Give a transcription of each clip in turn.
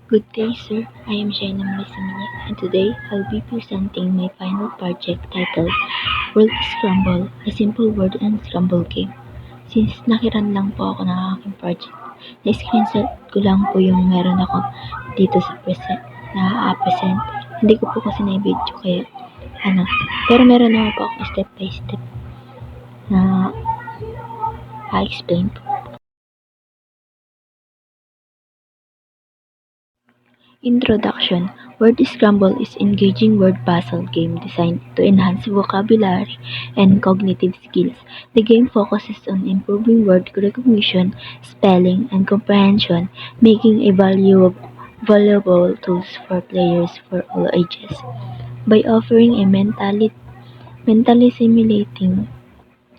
Good day, sir. I am Shaina Marisimile, and today I'll be presenting my final project titled World Scramble, a simple word and scramble game. Since nakiran lang po ako ng aking project, na-screenshot ko lang po yung meron ako dito sa present. Hindi ko po kasi na-video kaya ano. Pero meron naman po ako step by step na i-explain po. Introduction: Word Scramble is an engaging word puzzle game designed to enhance vocabulary and cognitive skills. The game focuses on improving word recognition, spelling, and comprehension, making a valuable tools for players for all ages. By offering a mentally stimulating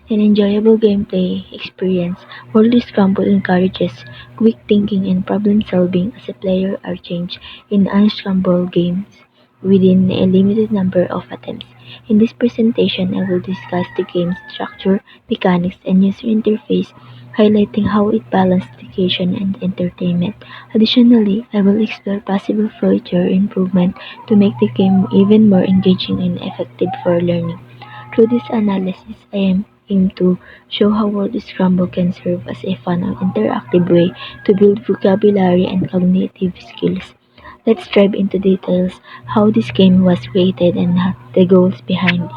an enjoyable gameplay experience, World Scramble encourages quick thinking and problem-solving as the players are changed in unscrambled games within a limited number of attempts. In this presentation, I will discuss the game's structure, mechanics, and user interface, highlighting how it balances education and entertainment. Additionally, I will explore possible future improvement to make the game even more engaging and effective for learning. Through this analysis, I aim to show how Word Scramble can serve as a fun and interactive way to build vocabulary and cognitive skills. Let's dive into details how this game was created and the goals behind it.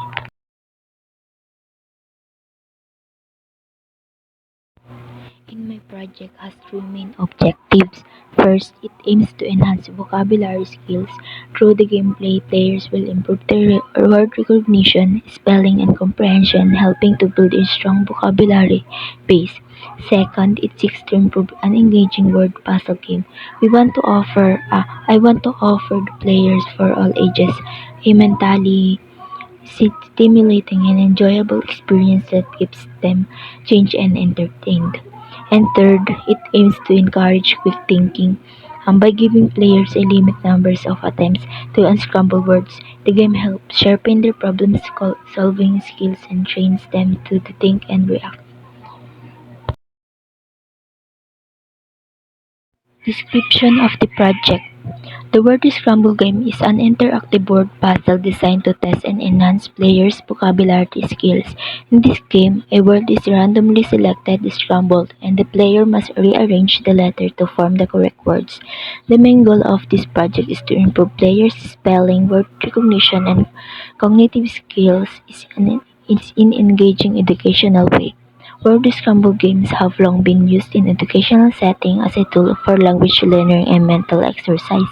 In my project has three main objectives. First, it aims to enhance vocabulary skills. Through the gameplay, players will improve their word recognition, spelling, and comprehension, helping to build a strong vocabulary base. Second, it seeks to improve an engaging word puzzle game. I want to offer the players for all ages a mentally stimulating and enjoyable experience that keeps them changed and entertained. And third, it aims to encourage quick thinking. By giving players a limited numbers of attempts to unscramble words, the game helps sharpen their problem-solving skills and trains them to think and react. Description of the project. The Word Scramble game is an interactive word puzzle designed to test and enhance players' vocabulary skills. In this game, a word is randomly selected, scrambled, and the player must rearrange the letter to form the correct words. The main goal of this project is to improve players' spelling, word recognition, and cognitive skills in engaging educational way. Word scramble games have long been used in educational settings as a tool for language learning and mental exercise.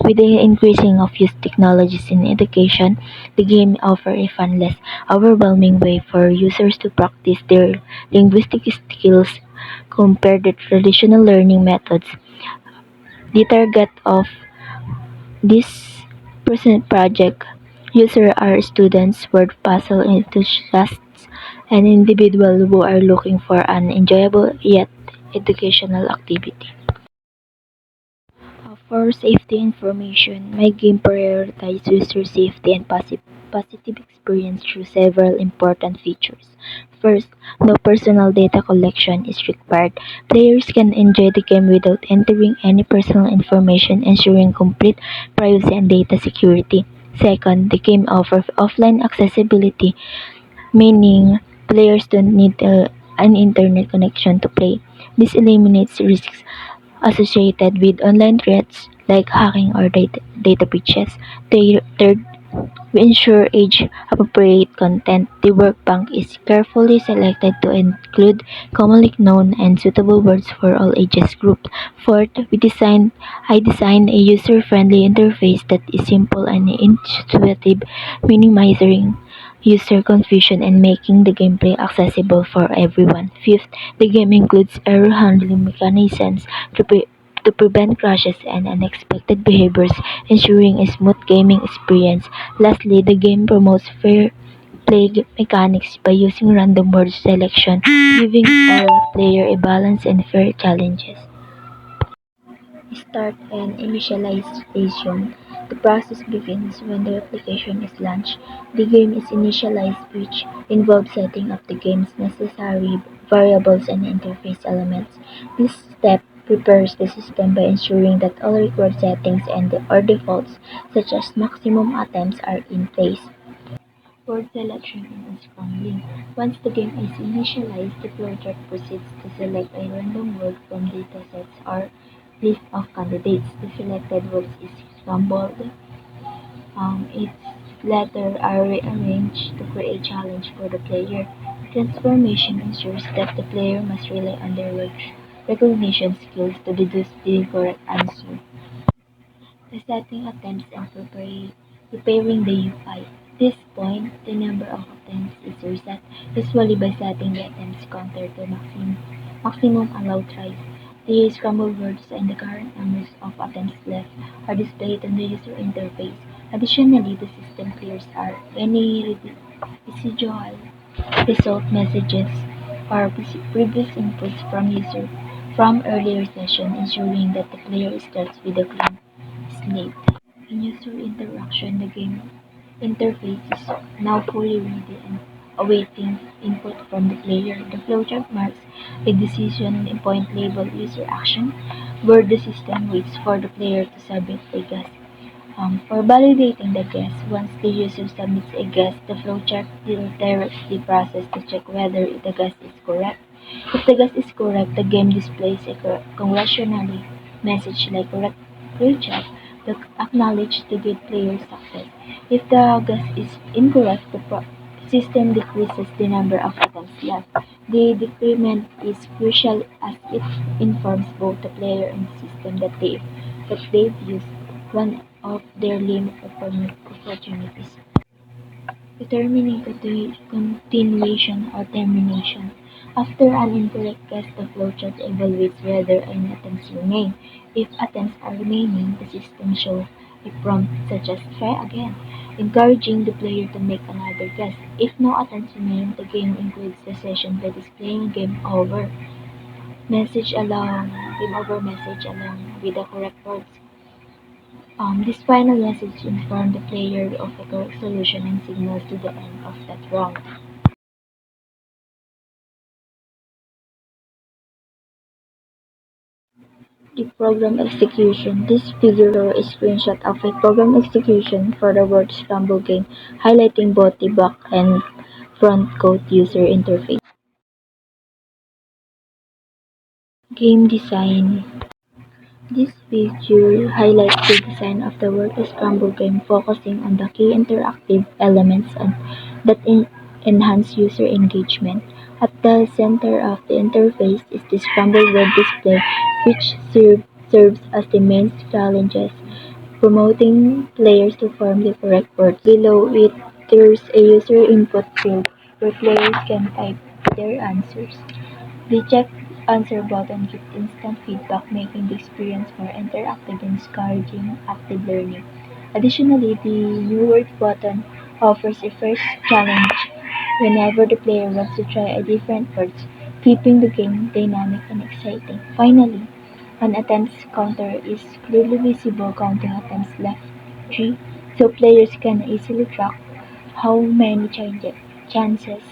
With the increasing of used technologies in education, the game offers a fun, less overwhelming way for users to practice their linguistic skills compared to traditional learning methods. The target of this present project user are students, word puzzle enthusiasts, and individuals who are looking for an enjoyable yet educational activity. For safety information, my game prioritizes user safety and positive experience through several important features. First, no personal data collection is required. Players can enjoy the game without entering any personal information, ensuring complete privacy and data security. Second, the game offers offline accessibility, meaning players don't need an internet connection to play. This eliminates risks associated with online threats like hacking or data breaches. Third, we ensure age-appropriate content. The work bank is carefully selected to include commonly known and suitable words for all ages groups. Fourth, I designed a user-friendly interface that is simple and intuitive, minimizing user confusion and making the gameplay accessible for everyone. Fifth, the game includes error handling mechanisms to prevent crashes and unexpected behaviors, ensuring a smooth gaming experience. Lastly, the game promotes fair play mechanics by using random word selection, giving all players a balanced and fair challenges. Start and initialization. The process begins when the application is launched. The game is initialized, which involves setting up the game's necessary variables and interface elements. This step prepares the system by ensuring that all required settings or defaults, such as maximum attempts, are in place. Word selection and unscrambling. Once the game is initialized, the flowchart proceeds to select a random word from datasets or list of candidates. The selected word is scrambled. Its letters are rearranged to create challenge for the player. Transformation ensures that the player must rely on their word recognition skills to deduce the correct answer. Resetting attempts and preparing the UI. At this point, the number of attempts is reset, usually by setting the attempts counter to maximum allowed tries. The scrambled words and the current numbers of attempts left are displayed on the user interface. Additionally, the system clears any residual result messages or previous inputs from earlier session, ensuring that the player starts with a clean slate. In user interaction, the game interface is now fully ready and awaiting input from the player. The flowchart marks a decision point labeled user action, where the system waits for the player to submit a guess. For validating the guess, once the user submits a guess, the flowchart directs the process to check whether the guess is correct. If the guess is correct, the game displays a congratulatory message like "Great job" to acknowledge the good player's success. If the guess is incorrect, the system decreases the number of attempts left. The decrement is crucial as it informs both the player and the system that they've used one of their limited opportunities. Determining continuation or termination. After an incorrect guess, the flowchart evaluates whether any attempts remain. If attempts are remaining, the system shows a prompt such as "try again," encouraging the player to make another guess. If no attempts remain, the game concludes the session by displaying a game over message along with the correct words. This final message informs the player of the correct solution and signals to the end of that round. The program execution. This figure shows a screenshot of a program execution for the word scramble game, highlighting both the back and front code user interface. Game design. This figure highlights the design of the Word Scramble game, focusing on the key interactive elements that enhance user engagement. At the center of the interface is the Scramble word display, which serves as the main challenges, promoting players to form the correct words. Below it, there's a user input field where players can type their answers. The check answer button gives instant feedback, making the experience more interactive and encouraging active learning. Additionally, the new words button offers a first challenge whenever the player wants to try a different words, keeping the game dynamic and exciting. Finally, an attempts counter is clearly visible, counting attempts left 3, so players can easily track how many chances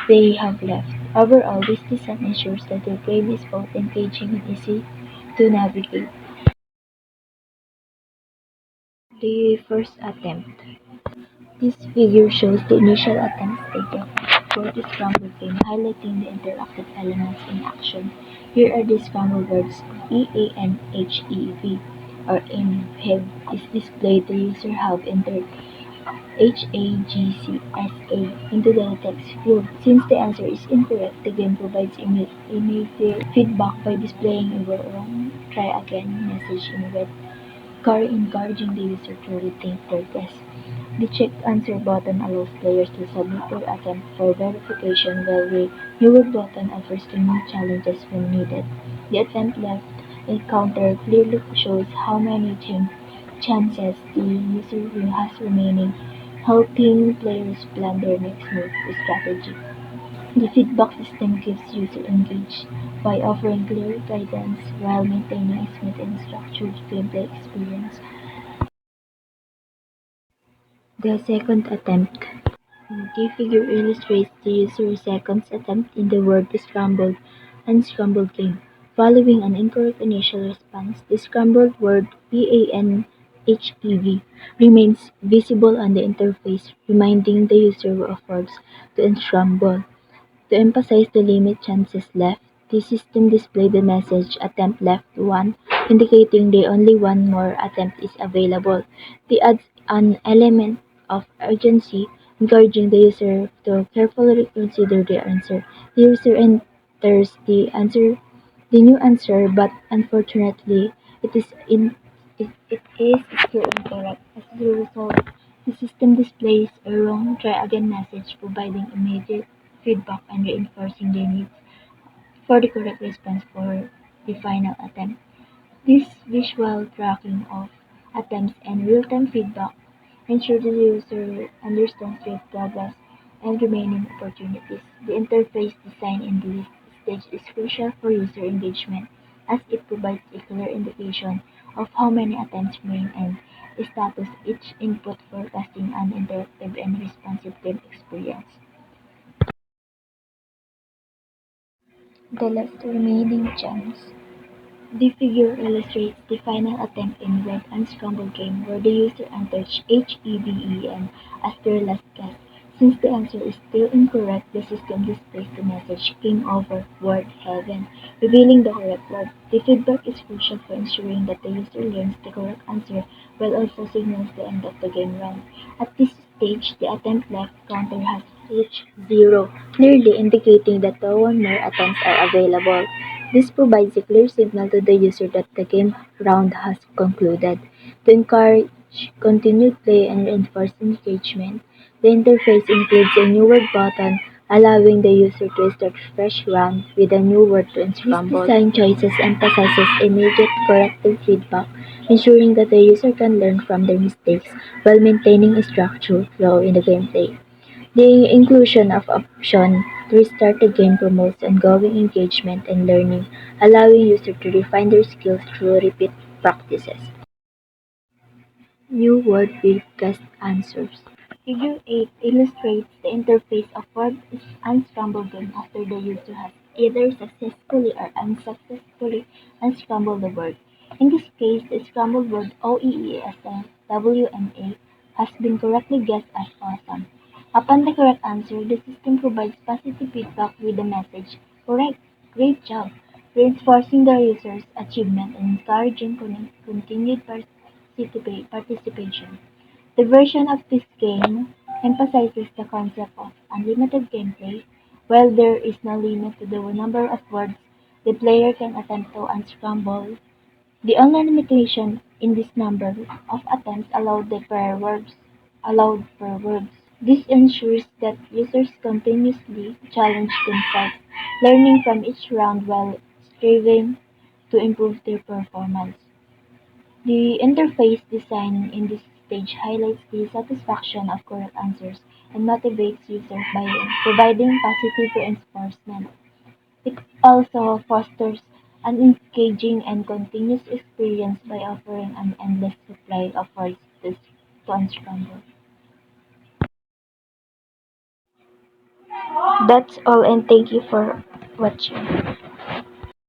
they have left. Overall, this design ensures that the game is both engaging and easy to navigate. The first attempt. This figure shows the initial attempts taken for the scramble game, highlighting the interactive elements in action. Here are the scramble words. EANHEV or INHEV is displayed. The user have entered HAGCSA into the text field. Since the answer is incorrect, the game provides immediate feedback by displaying a wrong try again message in red, encouraging the user to rethink their guess. The checked answer button allows players to submit their attempt for verification, while the reward button offers the new challenges when needed. The attempt left counter clearly shows how many chances the user has remaining, helping players plan their next move strategy. The feedback system keeps users engaged by offering clear guidance while maintaining a smooth and structured gameplay experience. The second attempt. The figure illustrates the user's second attempt in the word scrambled unscrambled game. Following an incorrect initial response, the scrambled word PANHEV remains visible on the interface, reminding the user of verbs to unscramble. To emphasize the limit chances left, the system displayed the message "Attempt left 1", indicating that only one more attempt is available. This adds an element of urgency, encouraging the user to carefully consider their answer. The user enters the new answer, but unfortunately, it is still incorrect. As a result, the system displays a wrong try again message, providing immediate feedback and reinforcing the need for the correct response for the final attempt. This visual tracking of attempts and real-time feedback ensures the user understands their progress and remaining opportunities. The interface design in this stage is crucial for user engagement as it provides a clear indication of how many attempts remain and status each input, forecasting an interactive and responsive game experience. The last remaining chance. The figure illustrates the final attempt in Red Unscrambled game where the user enters HEVEN as their last guess. Since the answer is still incorrect, the system displays the message "Game over, word heaven", revealing the correct word. The feedback is crucial for ensuring that the user learns the correct answer while also signals the end of the game run. At this stage, the attempt left counter has reached zero, clearly indicating that no more attempts are available. This provides a clear signal to the user that the game round has concluded. To encourage continued play and reinforce engagement, the interface includes a new word button, allowing the user to start a fresh round with a new word to unscramble. This design choices emphasizes immediate corrective feedback, ensuring that the user can learn from their mistakes while maintaining a structured flow in the gameplay. The inclusion of option to restart the game promotes ongoing engagement and learning, allowing users to refine their skills through repeat practices. New word with guest answers. Figure 8 illustrates the interface of word unscrambled game after the user has either successfully or unsuccessfully unscrambled the word. In this case, the scrambled word OEESWNA has been correctly guessed as awesome. Upon the correct answer, the system provides positive feedback with the message "Correct, great job", reinforcing the user's achievement and encouraging continued participation. The version of this game emphasizes the concept of unlimited gameplay. While there is no limit to the number of words the player can attempt to unscramble, the only limitation in this number of attempts allowed per words. This ensures that users continuously challenge themselves, learning from each round while striving to improve their performance. The interface design in this stage highlights the satisfaction of correct answers and motivates user buy-in, providing positive reinforcement. It also fosters an engaging and continuous experience by offering an endless supply of words to unscramble. That's all, and thank you for watching.